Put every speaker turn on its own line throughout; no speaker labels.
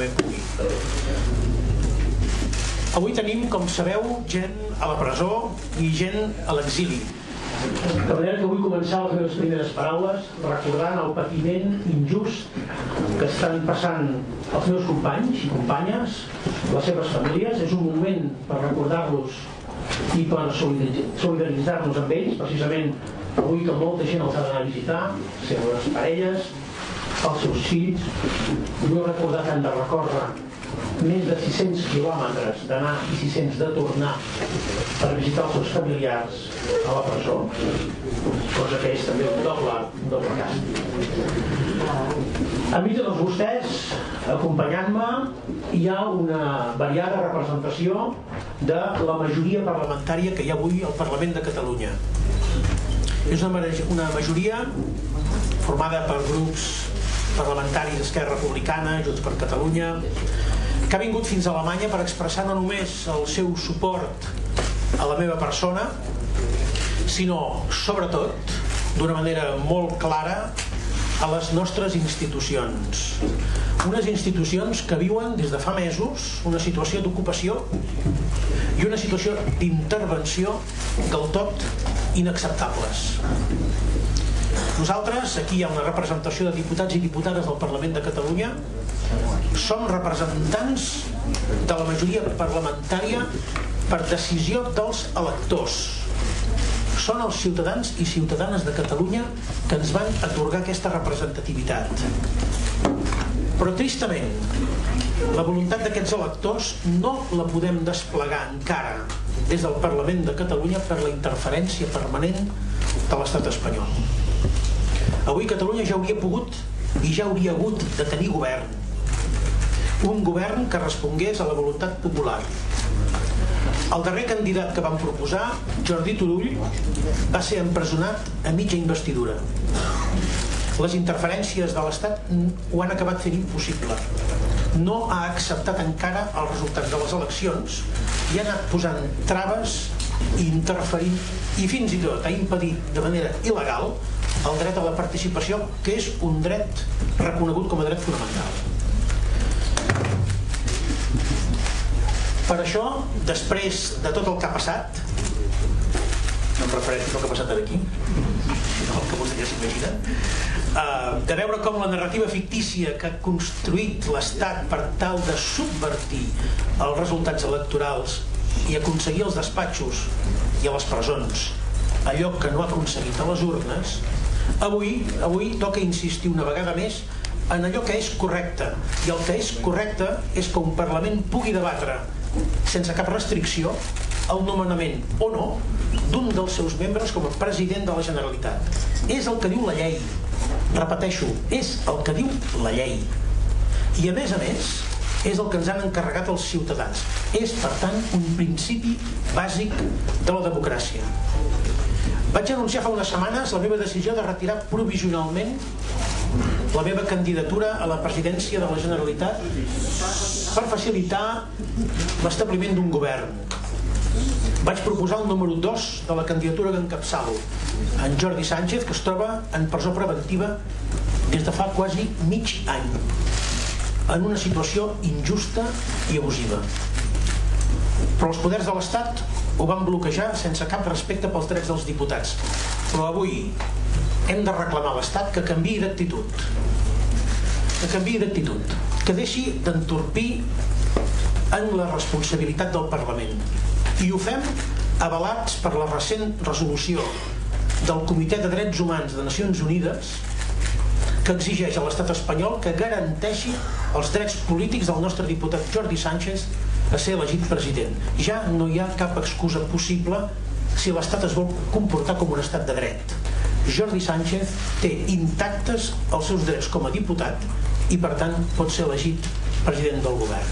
Parlament pugui. Avui tenim, com sabeu, gent a la presó i gent a l'exili. De manera que vull començar les meves primeres paraules recordant el patiment injust que estan passant els meus companys i companyes, les seves famílies. És un moment per recordar-los i per solidaritzar-nos amb ells, precisament avui que molta gent els ha d'anar a visitar, les seves parelles, els seus fills. Vull recordar que han de recórrer més de 600 quilòmetres d'anar i 600 de tornar per visitar els seus familiars a la presó, cosa que és també un doble càstig. Enmig de tots vostès, acompanyant-me, hi ha una variada representació de la majoria parlamentària que hi ha avui al Parlament de Catalunya. És una majoria formada per grups parlamentaris d'Esquerra Republicana, Junts per Catalunya, que ha vingut fins a Alemanya per expressar no només el seu suport a la meva persona, sinó, sobretot, d'una manera molt clara, a les nostres institucions. Unes institucions que viuen des de fa mesos una situació d'ocupació i una situació d'intervenció del tot inacceptables. Nosaltres, aquí hi ha una representació de diputats i diputades del Parlament de Catalunya, som representants de la majoria parlamentària per decisió dels electors. Són els ciutadans i ciutadanes de Catalunya que ens van atorgar aquesta representativitat. Però tristament, la voluntat d'aquests electors no la podem desplegar encara des del Parlament de Catalunya per la interferència permanent de l'estat espanyol. Avui Catalunya ja hauria pogut i ja hauria hagut de tenir govern. Un govern que respongués a la voluntat popular. El darrer candidat que van proposar, Jordi Turull, va ser empresonat a mitja investidura. Les interferències de l'Estat ho han acabat fent impossible. No ha acceptat encara els resultats de les eleccions i ha anat posant traves i interferint i fins i tot ha impedit de manera il·legal el dret a la participació, que és un dret reconegut com a dret fonamental. Per això, després de tot el que ha passat, no em refereixo al que ha passat aquí, sinó el que vostè ja s'imagina, de veure com la narrativa fictícia que ha construït l'Estat per tal de subvertir els resultats electorals i aconseguir els despatxos i a les presons allò que no ha aconseguit a les urnes, avui toca insistir una vegada més en allò que és correcte. I el que és correcte és que un Parlament pugui debatre sense cap restricció el nomenament o no d'un dels seus membres com a president de la Generalitat. És el que diu la llei. Repeteixo, és el que diu la llei. I a més, és el que ens han encarregat els ciutadans. És, per tant, un principi bàsic de la democràcia. Vaig anunciar fa unes setmanes la meva decisió de retirar provisionalment la meva candidatura a la presidència de la Generalitat per facilitar l'establiment d'un govern. Vaig proposar el número 2 de la candidatura que encapçalo, en Jordi Sánchez, que es troba en presó preventiva des de fa quasi mig any, en una situació injusta i abusiva. Però els poders de l'Estat ho van bloquejar sense cap respecte pels drets dels diputats. Però avui hem de reclamar a l'Estat que canviï d'actitud, que deixi d'entorpir en la responsabilitat del Parlament. I ho fem avalats per la recent resolució del Comitè de Drets Humans de Nacions Unides, que exigeix a l'estat espanyol que garanteixi els drets polítics del nostre diputat Jordi Sánchez a ser elegit president. Ja no hi ha cap excusa possible si l'estat es vol comportar com un estat de dret. Jordi Sánchez té intactes els seus drets com a diputat i, per tant, pot ser elegit president del govern.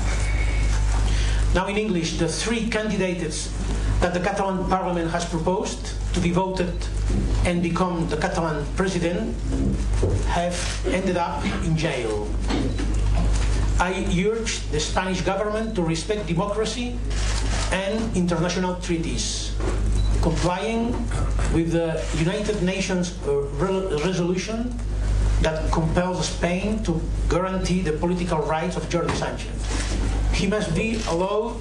Now in English, the three candidates that the Catalan Parliament has proposed to be voted and become the Catalan president have ended up in jail. I urge the Spanish government to respect democracy and international treaties, complying with the United Nations resolution that compels Spain to guarantee the political rights of Jordi Sánchez. He must be allowed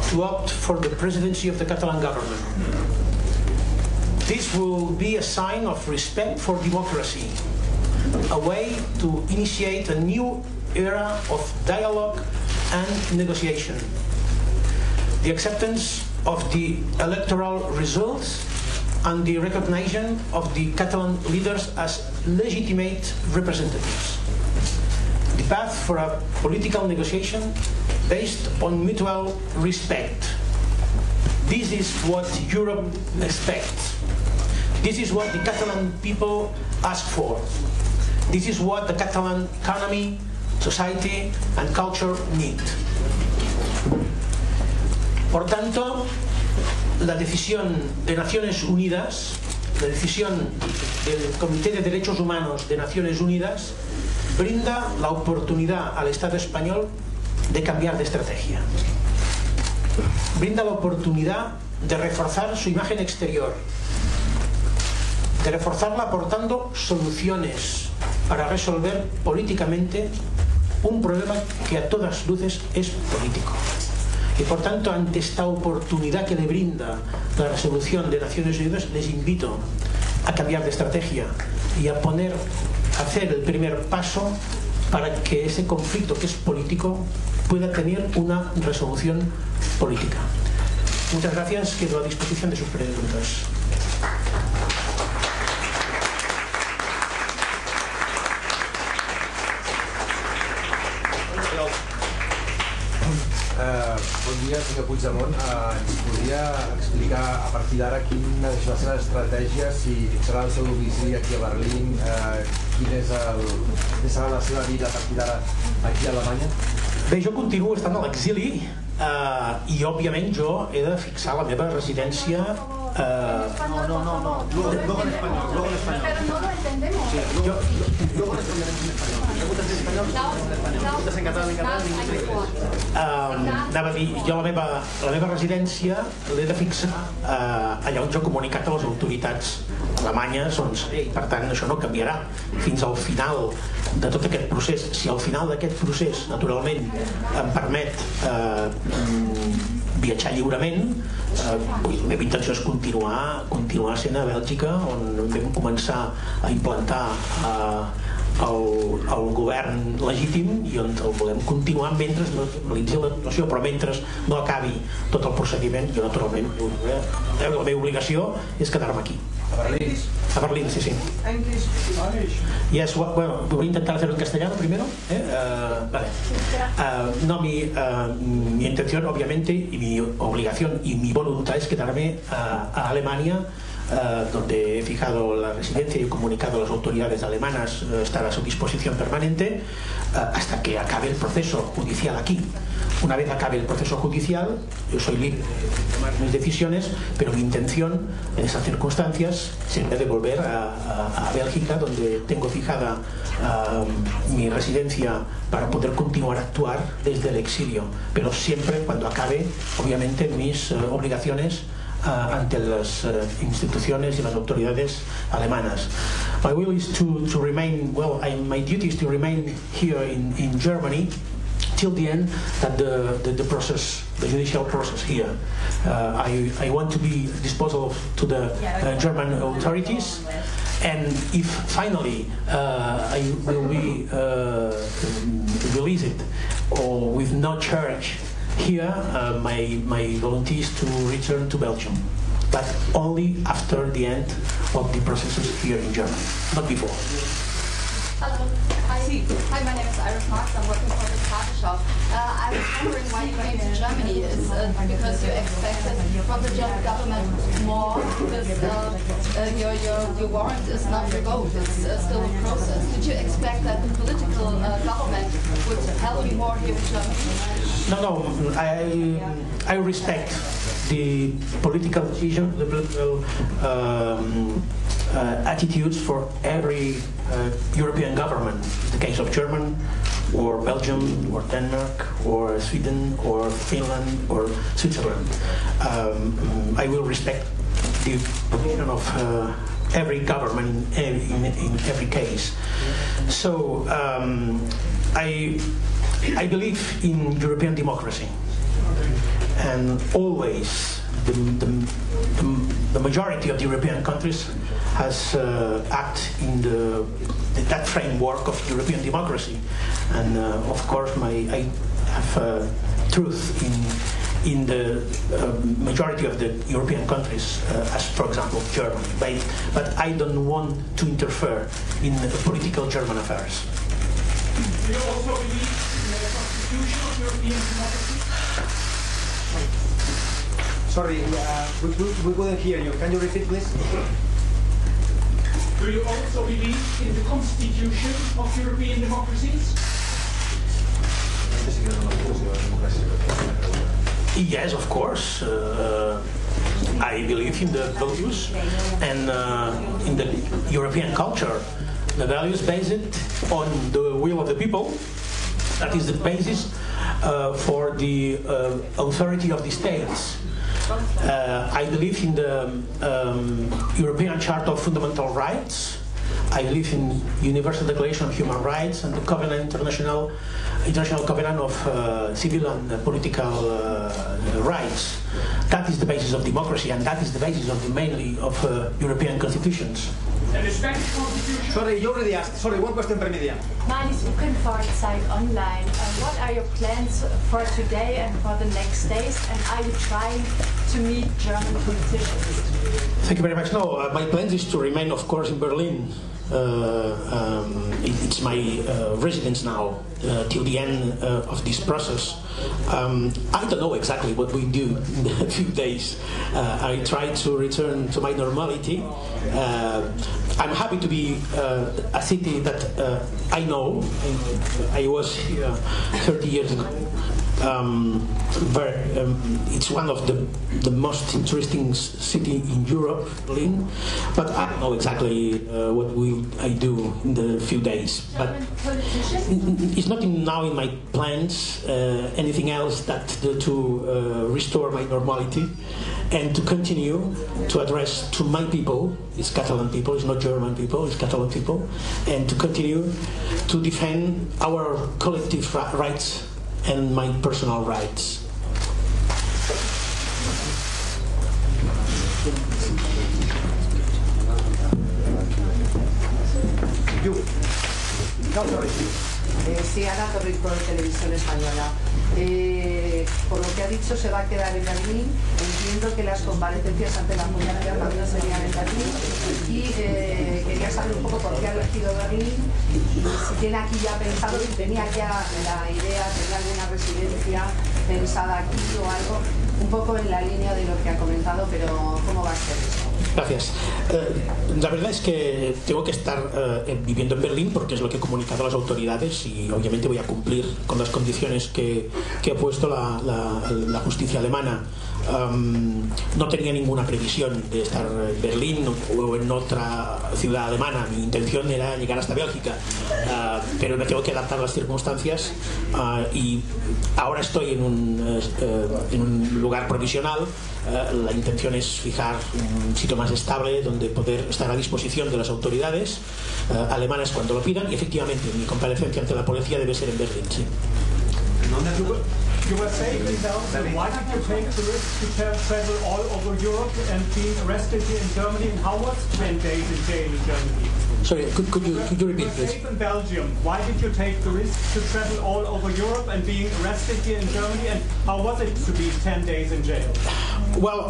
to opt for the presidency of the Catalan government. This will be a sign of respect for democracy, a way to initiate a new era of dialogue and negotiation. The acceptance of the electoral results and the recognition of the Catalan leaders as legitimate representatives. The path for a political negotiation based on mutual respect. This is what Europe expects. This is what the Catalan people ask for. This is what the Catalan economy, society and culture need. Por tanto, la decisión de Naciones Unidas, la decisión del Comité de Derechos Humanos de Naciones Unidas, brinda la oportunidad al Estado español de cambiar de estrategia. Brinda la oportunidad de reforzar su imagen exterior, de reforzarla aportando soluciones para resolver políticamente un problema que a todas luces es político. Y por tanto, ante esta oportunidad que le brinda la resolución de Naciones Unidas, les invito a cambiar de estrategia y a hacer el primer paso para que ese conflicto que es político pueda tener una resolución política. Muchas gracias, quedo a disposición de sus preguntas.
Bon dia, senyor Puigdemont. Ens podria explicar a partir d'ara quina és la seva estratègia, si serà el seu domicili aquí a Berlín, quina serà la seva vida a partir d'ara aquí a Alemanya?
Bé, jo continuo estant a l'exili i òbviament jo he de fixar la meva residència
luego en español. Pero no lo entendemos.
Sí,
luego en español. Preguntas en español, preguntas en catalán, en inglés.
Anava a dir, jo la meva residència l'he de fixar allà on jo he comunicat a les autoritats alemanyes, i per tant això no canviarà fins al final de tot aquest procés. Si al final d'aquest procés, naturalment, em permet viatjar lliurement, la meva intenció és continuar sent a Bèlgica, on vam començar a implantar el govern legítim i on el volem continuar mentre no finalitzi la situació, però mentre no acabi tot el procediment, jo naturalment la meva obligació és quedar-me aquí.
A Berlín?
A Berlín, sí. Yes, bueno, voy a intentar hacerlo en castellano primero. Vale. No, mi intención, obviamente, y mi obligación y mi voluntad es quedarme a Alemania, donde he fijado la residencia y he comunicado a las autoridades alemanas estar a su disposición permanente hasta que acabe el proceso judicial aquí. Una vez acabe el proceso judicial, yo soy libre de tomar mis decisiones, pero mi intención en esas circunstancias sería de volver a Bélgica, donde tengo fijada mi residencia para poder continuar a actuar desde el exilio, pero siempre cuando acabe, obviamente, mis obligaciones ante las instituciones y las autoridades alemanas. My will is to remain, my duty is to remain here in Germany till the end that the process, the judicial process here. I want to be disposal to the German authorities, and if finally I will be released or with no charge here, my volunteer is to return to Belgium, but only after the end of the processes here in Germany, not before.
Hello. Hi, my name is Iris Marks. I'm working for the Tagesschau. I was wondering why you came to Germany. Is because you expected from the German government more, because your warrant is not revoked. It's still in process. Did you expect that the political government would help you more here in Germany?
No, I respect the political decision, the political attitudes for every European government. In the case of German, or Belgium, or Denmark, or Sweden, or Finland, or Switzerland. I will respect the position of every government in every case. So I believe in European democracy, and always the majority of the European countries has acted in that framework of European democracy, and of course I have truth in the majority of the European countries, as for example Germany, but I don't want to interfere in political German affairs.
Do you also believe in the constitution of European democracy?
Sorry, we couldn't hear you. Can you repeat, please?
Do you also believe in the constitution of European democracies?
Yes, of course. I believe in the values and in the European culture. The values based on the will of the people. That is the basis for the authority of the states. I believe in the European Charter of Fundamental Rights. I believe in Universal Declaration of Human Rights and the International Covenant of Civil and Political Rights. That is the basis of democracy, and that is the basis of mainly of European constitutions.
And the Spanish constitution?
Sorry, you already asked. Sorry, one question per media.
Manis Ukkenfahrt online. What are your plans for today and for the next days? And are you trying to meet German politicians?
Thank you very much. No, my plan is to remain, of course, in Berlin. It's my residence now till the end of this process. I don't know exactly what we do in a few days. I try to return to my normality. I'm happy to be a city that I know. I was here 30 years ago. It's one of the most interesting city in Europe, Berlin. But I don't know exactly what I do in the few days. But it's not now in my plans anything else that to restore my normality and to continue to address to my people. It's Catalan people. It's not German people. It's Catalan people, and to continue to defend our collective rights and my personal rights.
Sí, Ana Torrico, de Televisión Española. Por lo que ha dicho, se va a quedar en Berlín. Entiendo que las comparecencias ante la Fundación también serían en Berlín. Y quería saber un poco por qué ha elegido Berlín. Y si tiene aquí ya pensado, si tenía ya la idea, tenía alguna residencia pensada aquí o algo, un poco en la línea de lo que ha comentado, pero ¿cómo va a ser eso?
Gracias. La verdad es que tengo que estar viviendo en Berlín porque es lo que he comunicado a las autoridades y obviamente voy a cumplir con las condiciones que ha puesto la justicia alemana. No tenía ninguna previsión de estar en Berlín o en otra ciudad alemana. Mi intención era llegar hasta Bélgica, pero me tengo que adaptar a las circunstancias y ahora estoy en un lugar provisional. La intención es fijar un sitio más estable donde poder estar a disposición de las autoridades alemanas cuando lo pidan, y efectivamente mi comparecencia ante la policía debe ser en Berlín. Sí.
You were saying yourself, why did you take the risk to travel all over Europe and being arrested here in Germany? And how was 10 days in jail in Germany?
Sorry, could you repeat, please?
You were safe in Belgium. Why did you take the risk to travel all over Europe and being arrested here in Germany? And how was it to be 10 days in jail?
Well,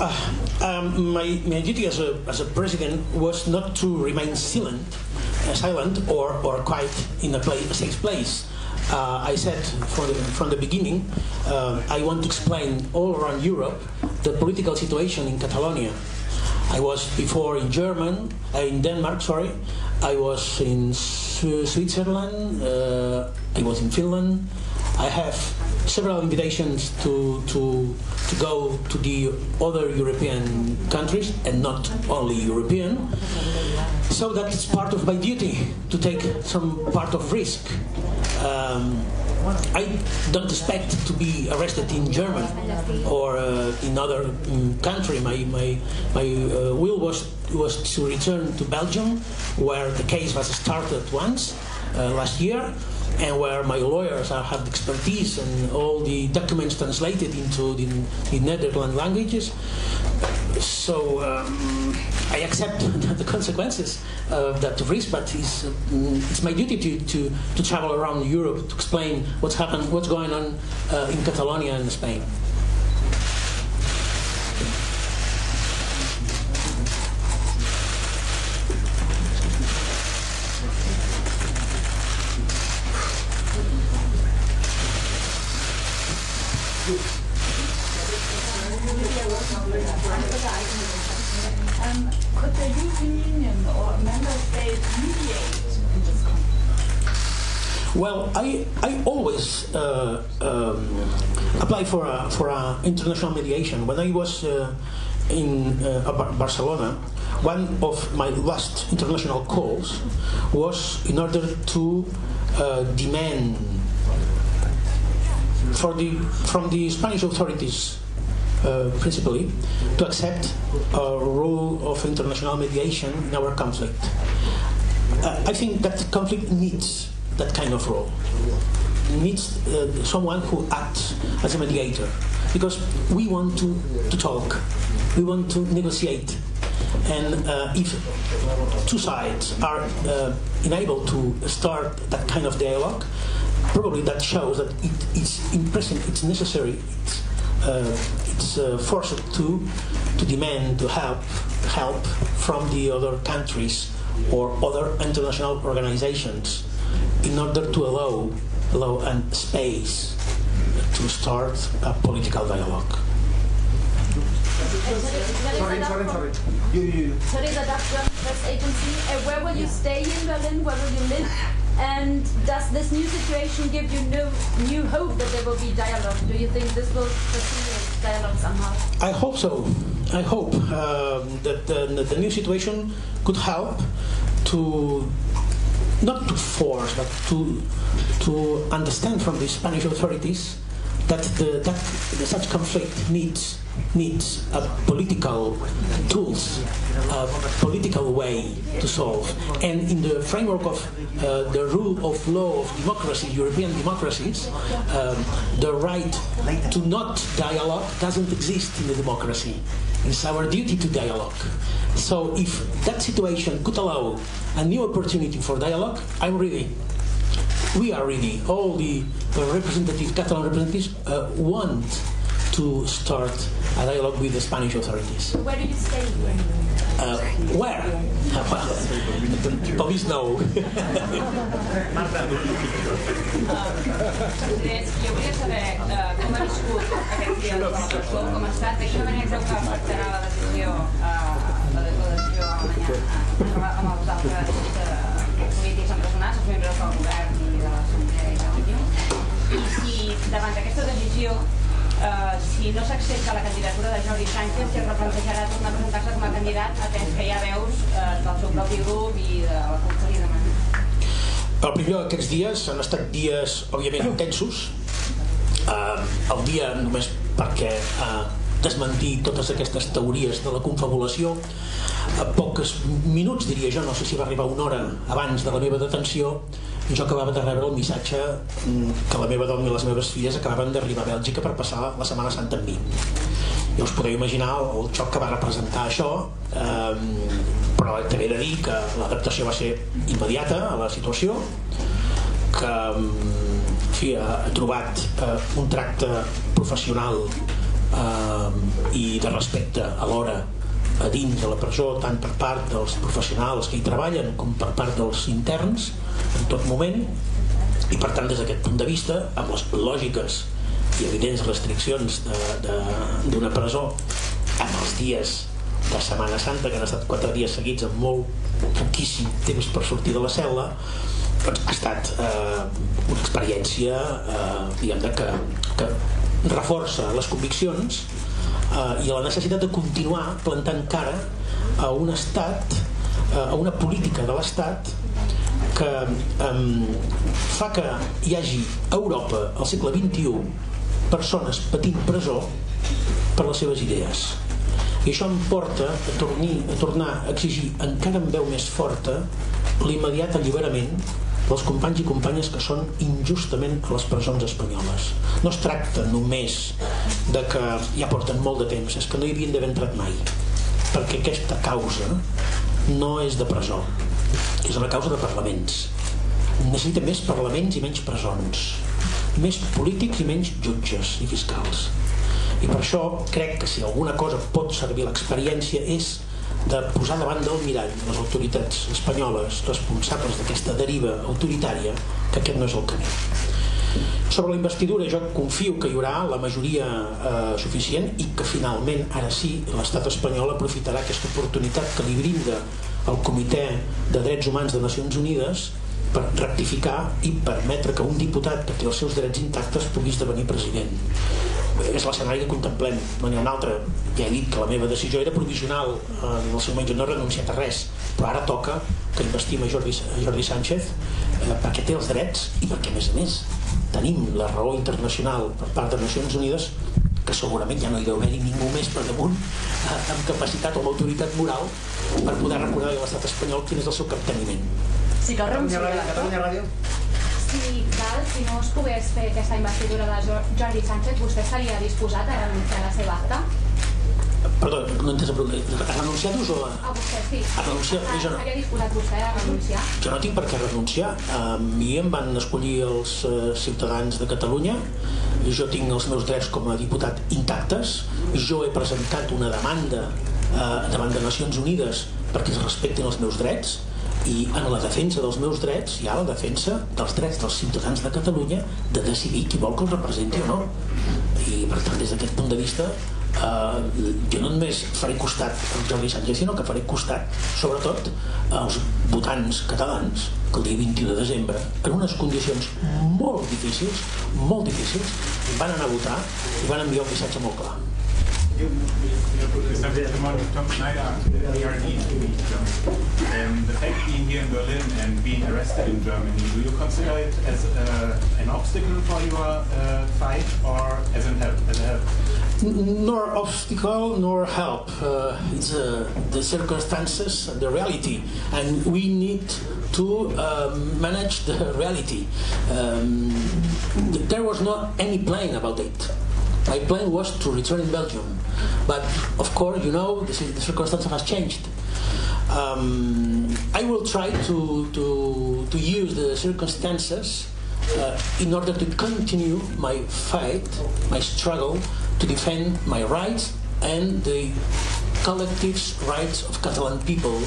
my duty as a president was not to remain silent or quiet in a safe place. I said from the beginning, I want to explain all around Europe the political situation in Catalonia. I was before in Denmark, sorry. I was in Switzerland. I was in Finland. I have several invitations to go to the other European countries, and not only European. So that's part of my duty, to take some part of risk. I don't expect to be arrested in Germany or in other country. My will was to return to Belgium, where the case was started once last year, and where my lawyers have the expertise and all the documents translated into the Netherlands languages. So I accept the consequences of that risk, but it's my duty to travel around Europe to explain what's going on in Catalonia and Spain.
Could the European Union or member states mediate in this conflict?
Well, I always apply for a international mediation. When I was in Barcelona, one of my last international calls was in order to demand from the Spanish authorities, principally, to accept a role of international mediation in our conflict. I think that the conflict needs that kind of role. It needs someone who acts as a mediator, because we want to talk, we want to negotiate, and if two sides are unable to start that kind of dialogue, probably that shows that it's necessary, it's forced to demand to help from the other countries or other international organizations in order to allow a space to start a political dialogue.
Sorry.
Sorry, the Dutch press agency. Where will you stay in Berlin? Where will you live? And does this new situation give you new hope that there will be dialogue? Do you think this will facilitate dialogue somehow?
I hope so. I hope that the new situation could help to, not to force, but to understand from the Spanish authorities that such conflict needs a political tools, a political way to solve. And in the framework of the rule of law of democracy, European democracies, the right to not dialogue doesn't exist in the democracy. It's our duty to dialogue. So if that situation could allow a new opportunity for dialogue, we are ready. All the Catalan representatives want to start a dialogue with the Spanish authorities.
Where do you stay?
Where? Police know.
Jo volia saber com ha viscut aquests dies com a presó, com ha estat, de quina manera creu que afectarà la decisió alemanya amb els altres polítics empresonats, els membres del govern i de l'Assemblea i de l'Unió, i si davant d'aquesta decisió, si no s'accepta la candidatura de Jordi Sánchez, si es replantejarà tornar a presentar-se com a candidat, atès que hi ha veus del seu propi grup i de la CUP que li demanen.
El primer d'aquests dies han estat dies, òbviament, intensos. El dia, només perquè desmentir totes aquestes teories de la confabulació, a pocs minuts, diria jo, no sé si va arribar una hora abans de la meva detenció, jo acabava de rebre el missatge que la meva dona i les meves filles acabaven d'arribar a Bèlgica per passar la Setmana Santa amb mi. Ja us podeu imaginar el xoc que va representar això, però també he de dir que l'adaptació va ser immediata a la situació, que he trobat un tracte professional i de respecte alhora a dins de la presó, tant per part dels professionals que hi treballen com per part dels interns en tot moment, i per tant des d'aquest punt de vista, amb les lògiques i evidents restriccions d'una presó, amb els dies de Setmana Santa, que han estat 4 dies seguits amb poquíssim temps per sortir de la cel·la, doncs ha estat una experiència diguem-ne que reforça les conviccions i la necessitat de continuar plantant cara a un estat, a una política de l'estat que fa que hi hagi a Europa al segle XXI persones patint presó per les seves idees. I això em porta a tornar a exigir encara amb veu més forta l'immediat alliberament dels companys i companyes que són injustament a les presons espanyoles. No es tracta només de que ja porten molt de temps, és que no hi havien d'haver entrat mai, perquè aquesta causa no és de presó, és una causa de parlaments. Necessita més parlaments i menys presons, més polítics i menys jutges i fiscals. I per això crec que si alguna cosa pot servir a l'experiència és de posar davant del mirall les autoritats espanyoles responsables d'aquesta deriva autoritària, que aquest no és el camí. Sobre la investidura jo confio que hi haurà la majoria suficient i que finalment, ara sí, l'estat espanyol aprofitarà aquesta oportunitat que li brinda el Comitè de Drets Humans de Nacions Unides per rectificar i permetre que un diputat que té els seus drets intactes pugui esdevenir president. És l'escenari que contemplem, no n'hi ha un altre. Ja he dit que la meva decisió era provisional, en el seu moment jo no he renunciat a res, però ara toca que investim a Jordi Sánchez perquè té els drets i perquè a més tenim la raó internacional per part de Nacions Unides, que segurament ja no hi deu haver ningú més per damunt amb capacitat o amb autoritat moral per poder recordar a l'estat espanyol quin és el seu capteniment.
Si cal renunciar.
Catalunya Ràdio.
Si cal, si no es pogués fer aquesta investidura de Jordi Sánchez, vostè estaria disposat a renunciar a la seva acta?
Perdó, no he entès la pregunta. A renunciar-vos o a...
A vostè, sí.
A renunciar?
Estaria disposat vostè a renunciar?
Jo no tinc per què renunciar. A mi em van escollir els ciutadans de Catalunya. Jo tinc els meus drets com a diputat intactes. Jo he presentat una demanda davant de Nacions Unides perquè es respectin els meus drets, i en la defensa dels meus drets hi ha la defensa dels drets dels ciutadans de Catalunya de decidir qui vol que els representi o no. I per tant, des d'aquest punt de vista, jo no només faré costat al Jordi Sánchez, sinó que faré costat sobretot als votants catalans que el dia 21 de desembre, en unes condicions molt difícils, van anar a votar i van enviar un missatge molt clar.
Mr. Tom Schneider, PRD. The fact being here in Berlin and being arrested in Germany, do you consider it as an obstacle for your fight or as a help?
Nor obstacle nor help. It's the circumstances, the reality, and we need to manage the reality. There was not any plan about it. My plan was to return in Belgium, but of course, you know, the circumstance has changed. I will try to use the circumstances in order to continue my fight, my struggle to defend my rights and the collective rights of Catalan people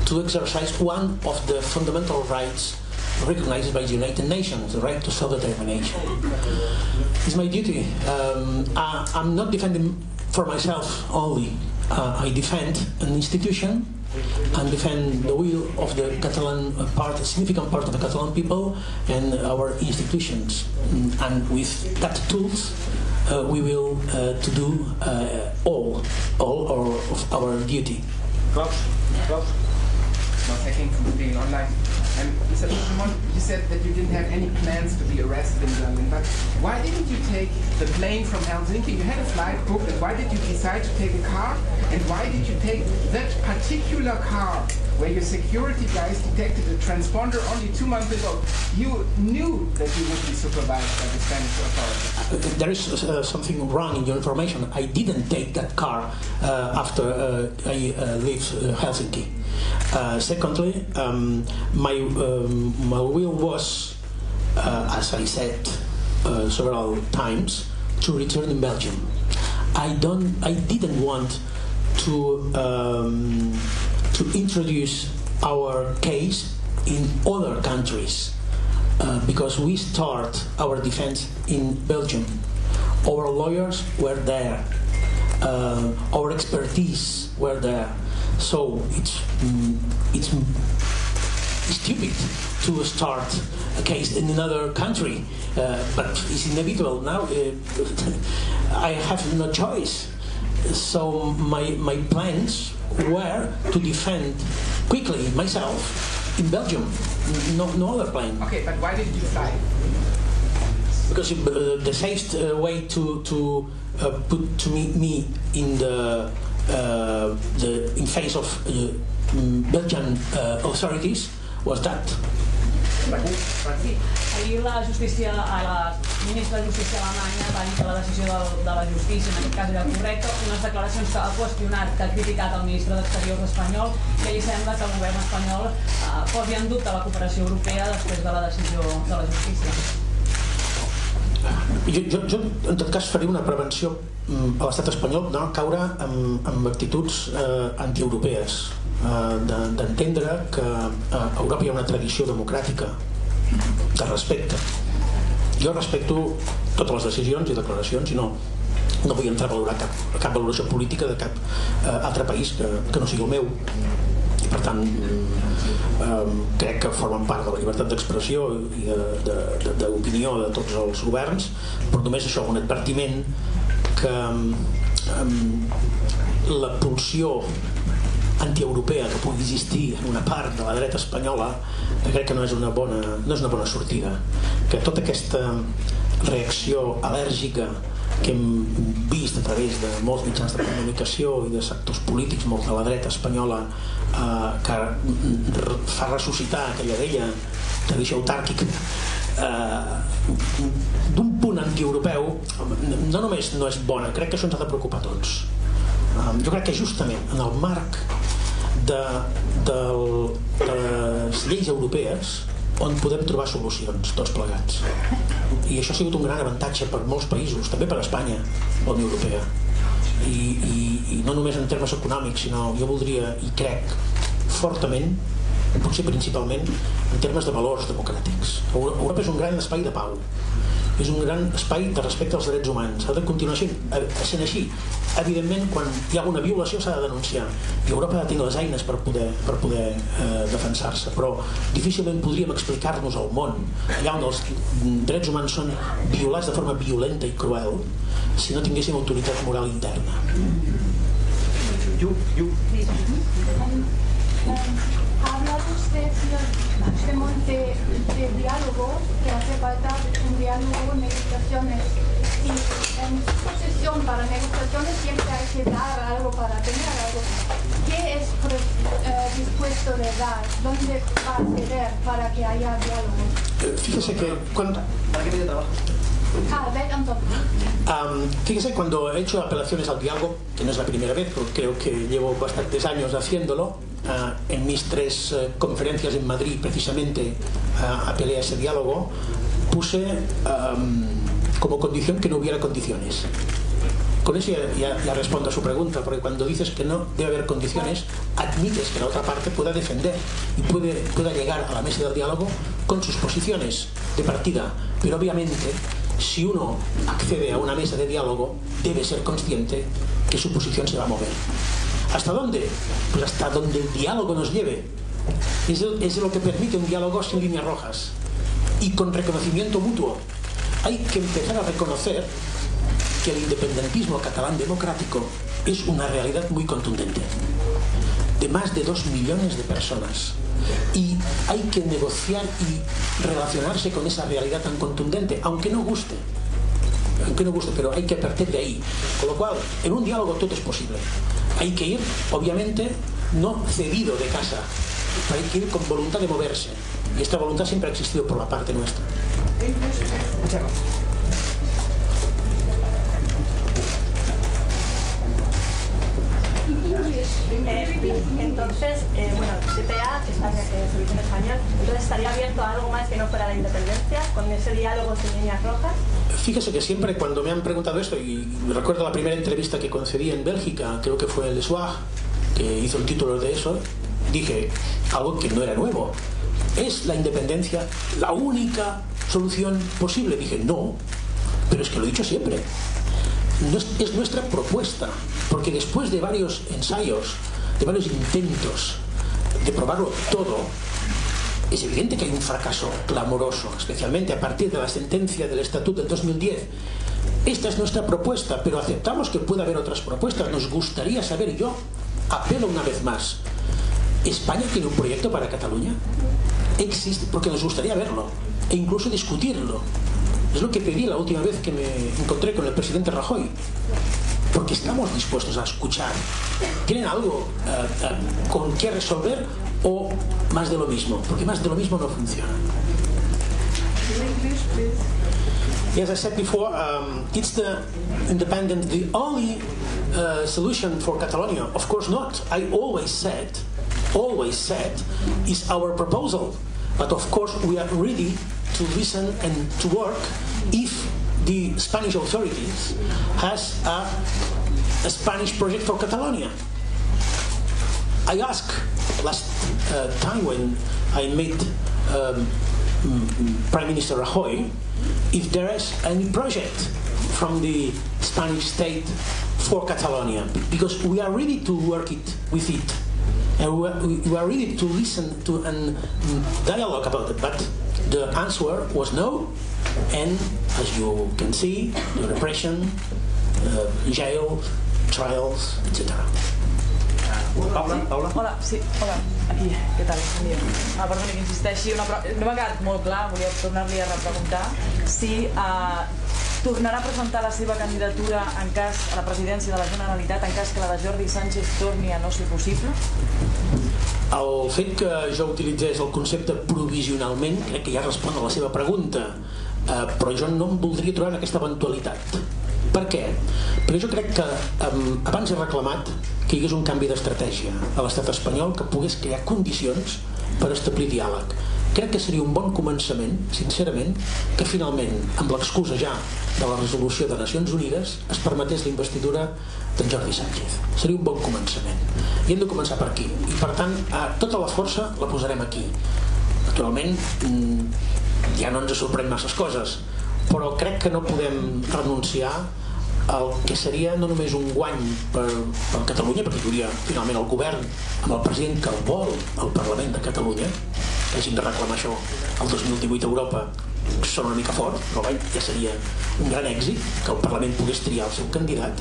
to exercise one of the fundamental rights recognized by the United Nations, the right to self-determination. It's my duty. I'm not defending for myself only. I defend an institution and defend the will of the Catalan part, a significant part of the Catalan people and our institutions. And with that tools, we will to do all of our duty.
Klaus. I came from being online. Mr. Puigdemont, you said that you didn't have any plans to be arrested in Berlin, but why didn't you take the plane from Helsinki? You had a flight booked, and why did you decide to take a car? And why did you take that particular car where your security guys detected a transponder only 2 months ago? You knew that you would be supervised by the Spanish authorities.
There is something wrong in your information. I didn't take that car after I left Helsinki. Secondly, my will was, as I said several times, to return in Belgium. I didn't want to introduce our case in other countries because we start our defense in Belgium. Our lawyers were there. Our expertise were there. So it's stupid to start a case in another country, but it's inevitable now. I have no choice. So my plans were to defend quickly myself In Belgium, no other plane.
Okay, but why didn't you fly?
Because the safest way to meet me in in face of Belgian authorities was that.
Ahir la justícia, la ministra de Justícia alemanya va dir que la decisió de la justícia en aquest cas era correcta, unes declaracions que ha qüestionat, que ha criticat el ministre d'Exteriors espanyol, i ell sembla que el govern espanyol posi en dubte la cooperació europea després de la decisió de la justícia.
Jo en tot cas faré una prevenció a l'estat espanyol de no caure en actituds antieuropees, d'entendre que a Europa hi ha una tradició democràtica de respecte. Jo respecto totes les decisions i declaracions i no vull entrar a valorar cap valoració política de cap altre país que no sigui el meu. Per tant, crec que formen part de la llibertat d'expressió i d'opinió de tots els governs, però només això, un advertiment que la pulsió antieuropea que pugui existir en una part de la dreta espanyola crec que no és una bona sortida, que tota aquesta reacció al·lèrgica que hem vist a través de molts mitjans de comunicació i de sectors polítics, molts de la dreta espanyola, que fa ressuscitar aquella vella tradició autàrquica d'un punt antieuropeu, no només no és bona, crec que això ens ha de preocupar a tots. Jo crec que justament en el marc de les lleis europees on podem trobar solucions tots plegats, i això ha sigut un gran avantatge per molts països, també per Espanya, la Unió Europea, i no només en termes econòmics, sinó jo voldria i crec fortament, potser principalment en termes de valors democràtics. Europa és un gran espai de pau, és un gran espai de respecte als drets humans, ha de continuar sent així. Evidentment, quan hi ha una violació s'ha de denunciar i Europa ha de tenir les eines per poder defensar-se, però difícilment podríem explicar-nos al món allà on els drets humans són violats de forma violenta i cruel si no tinguéssim autoritat moral interna.
Ha hablado usted, señor, de diálogo, que hace falta un diálogo, negociaciones. Y en su posición para negociaciones siempre hay que dar algo para tener algo. ¿Qué es dispuesto de dar? ¿Dónde va a ceder para que haya diálogo?
Fíjese que cuando...
¿Para qué pide trabajo?
Fíjese, cuando he hecho apelaciones al diálogo, que no es la primera vez, pero creo que llevo bastantes años haciéndolo, en mis 3 conferencias en Madrid precisamente apelé a ese diálogo, puse como condición que no hubiera condiciones. Con eso ya respondo a su pregunta, porque cuando dices que no debe haber condiciones, admites que la otra parte pueda defender y pueda llegar a la mesa del diálogo con sus posiciones de partida, pero obviamente si uno accede a una mesa de diálogo debe ser consciente que su posición se va a mover. ¿Hasta dónde? Pues hasta donde el diálogo nos lleve. Es lo que permite un diálogo sin líneas rojas y con reconocimiento mutuo. Hay que empezar a reconocer que el independentismo catalán democrático es una realidad muy contundente, de más de 2 millones de personas, y hay que negociar y relacionarse con esa realidad tan contundente, aunque no guste, pero hay que partir de ahí. Con lo cual, en un diálogo todo es posible. Hay que ir, obviamente, no cedido de casa, pero hay que ir con voluntad de moverse, y esta voluntad siempre ha existido por la parte nuestra.
Muchas gracias.
Entonces, CPA, que es Solución Español, entonces estaría abierto a algo más que no fuera la independencia, con ese diálogo sin líneas rojas.
Fíjese que siempre cuando me han preguntado esto, y recuerdo la primera entrevista que concedí en Bélgica, creo que fue el Soir, que hizo el título de eso, dije algo que no era nuevo. ¿Es la independencia la única solución posible? Dije, no, pero es que lo he dicho siempre. Es nuestra propuesta, porque después de varios ensayos, de varios intentos de probarlo todo, es evidente que hay un fracaso clamoroso, especialmente a partir de la sentencia del Estatuto del 2010. Esta es nuestra propuesta, pero aceptamos que pueda haber otras propuestas. Nos gustaría saber, yo apelo una vez más, ¿España tiene un proyecto para Cataluña? Existe, porque nos gustaría verlo e incluso discutirlo. Es lo que pedí la última vez que me encontré con el presidente Rajoy, porque estamos dispuestos a escuchar. ¿Tienen algo con qué resolver o más de lo mismo? Porque más de lo mismo no funciona. As I said before, it's the independence the only solution for Catalonia? Of course not. I always said, is our proposal. But of course we are ready to listen and to work if the Spanish authorities has a Spanish project for Catalonia. I asked last time when I met Prime Minister Rajoy if there is any project from the Spanish state for Catalonia, because we are ready to work with it. And we are ready to listen to and dialogue about it, but the answer was no, and as you can see, the repression, jail, trials, etc.
Paula? Hola, sí, hola, aquí, què tal? Perdoni que insisteixi, no m'ha quedat molt clar, volia tornar-li a repreguntar si tornarà a presentar la seva candidatura en cas a la presidència de la Generalitat en cas que la de Jordi Sánchez torni a no ser possible?
El fet que jo utilitzés el concepte provisionalment crec que ja respon a la seva pregunta, però jo no em voldria trobar en aquesta eventualitat. Per què? Perquè jo crec que abans he reclamat que hi hagués un canvi d'estratègia a l'estat espanyol que pogués crear condicions per establir diàleg. Crec que seria un bon començament, sincerament, que finalment, amb l'excusa ja de la resolució de Nacions Unides, es permetés la investidura d'en Jordi Sánchez. Seria un bon començament. I hem de començar per aquí. I per tant, tota la força la posarem aquí. Naturalment, ja no ens sorprèn masses coses, però crec que no podem renunciar al que seria no només un guany per Catalunya, perquè hi hauria finalment el govern amb el president que el vol al Parlament de Catalunya, que hagin de reclamar això el 2018 a Europa sona una mica fort, però ja seria un gran èxit que el Parlament pogués triar el seu candidat,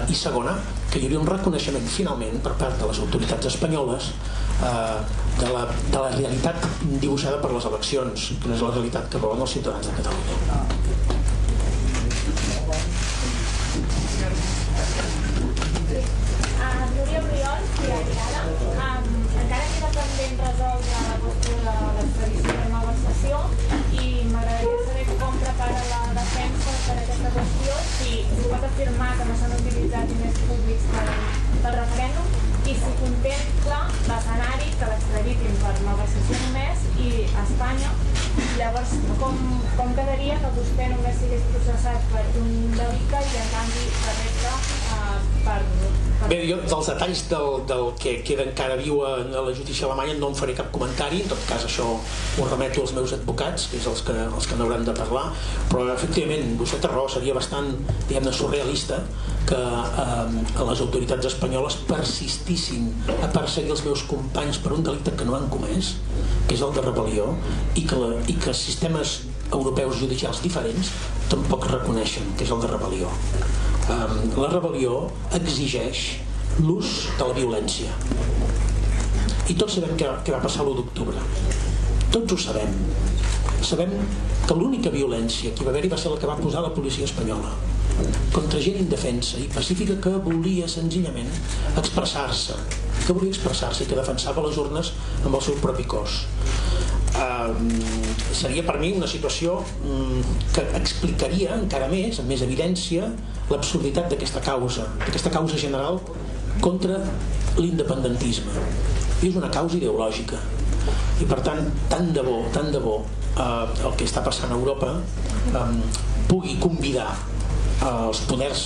i segona, que hi hauria un reconeixement finalment per part de les autoritats espanyoles de la realitat dibuixada per les eleccions, que no és la realitat que volen els ciutadans de Catalunya.
Núria Oriol, encara queda pendent resoldre la qüestió de l'extradició de malversació i m'agradaria saber com prepara la defensa per aquesta qüestió, si pot afirmar que no s'han utilitzat diners públics pel referèndum i si contempla l'escenari que l'extraditin per malversació només i a Espanya. Llavors, com quedaria que vostè només sigués processat per un delicte i en canvi la resta per...
Bé, jo dels detalls del que queda encara viu a la justícia alemanya no en faré cap comentari, en tot cas això ho remeto als meus advocats, que és els que n'hauran de parlar, però efectivament vostè té raó, seria bastant, diguem-ne, surrealista que les autoritats espanyoles persistissin a perseguir els meus companys per un delicte que no han comès, que és el de rebel·lió, i que sistemes europeus judicials diferents tampoc reconeixen que és el de rebel·lió. La rebel·lió exigeix l'ús de la violència i tots sabem què va passar l'1 d'octubre, tots ho sabem. Sabem que l'única violència que va haver-hi va ser la que va posar la policia espanyola contra gent indefensa i pacífica que volia senzillament expressar-se i que defensava les urnes amb el seu propi cos. Seria per mi una situació que explicaria encara més, amb més evidència, l'absurditat d'aquesta causa general contra l'independentisme. I és una causa ideològica i per tant tant de bo el que està passant a Europa pugui convidar els poders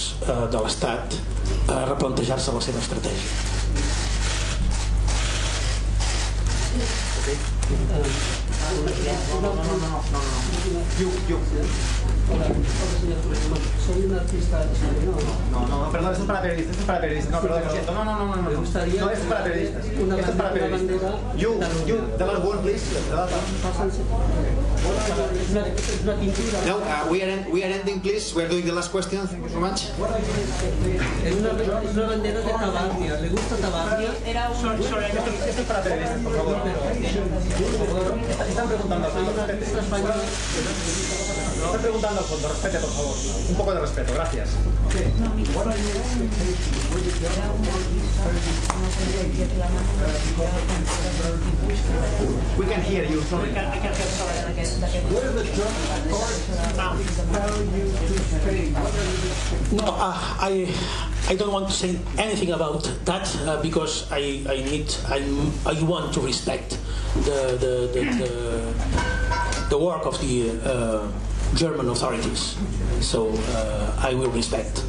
de l'Estat a replantejar-se la seva estratègia.
No. soy un artista español.
No, perdón, esto es para periodistas, No, perdón, lo siento. No.
Me gustaría.
No, esto es para periodistas. Esto es para periodistas. You, the last one, please.
Es una pintura.
No, we are ending, please. We are doing the last question. Thank you so much.
Es una bandera de Tabárnia. ¿Le gusta Tabárnia?
Esto es para periodistas, por favor. Están preguntando al fondo, respete. Están preguntando al fondo, respete, por favor. Un poco de respeto, gracias. We can hear you, sorry. I can hear, sorry. No, I don't want to say anything about that because I want to respect the work of the German authorities. So I will respect.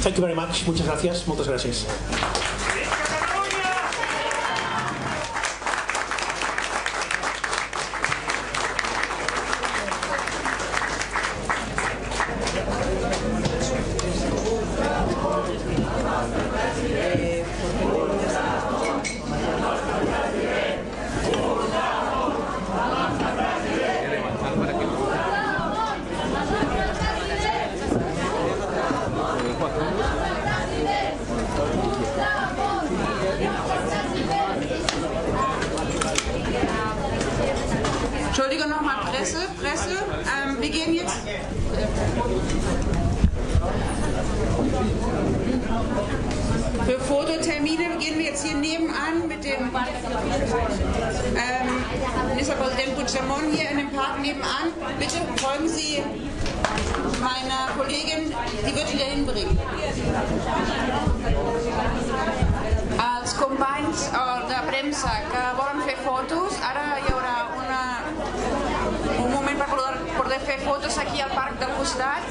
Thank you very much. Muchas gracias. Muchas gracias.
Entschuldigung nochmal, Presse. Wir gehen jetzt. Für Fototermine gehen wir jetzt hier nebenan mit dem Ministerpräsident Puigdemont hier in dem Park nebenan. Bitte folgen Sie meiner Kollegin, die wird ihn dahin bringen. Els companys de premsa que volen fer fotos, ara hi haurà un moment per poder fer fotos aquí al parc del costat.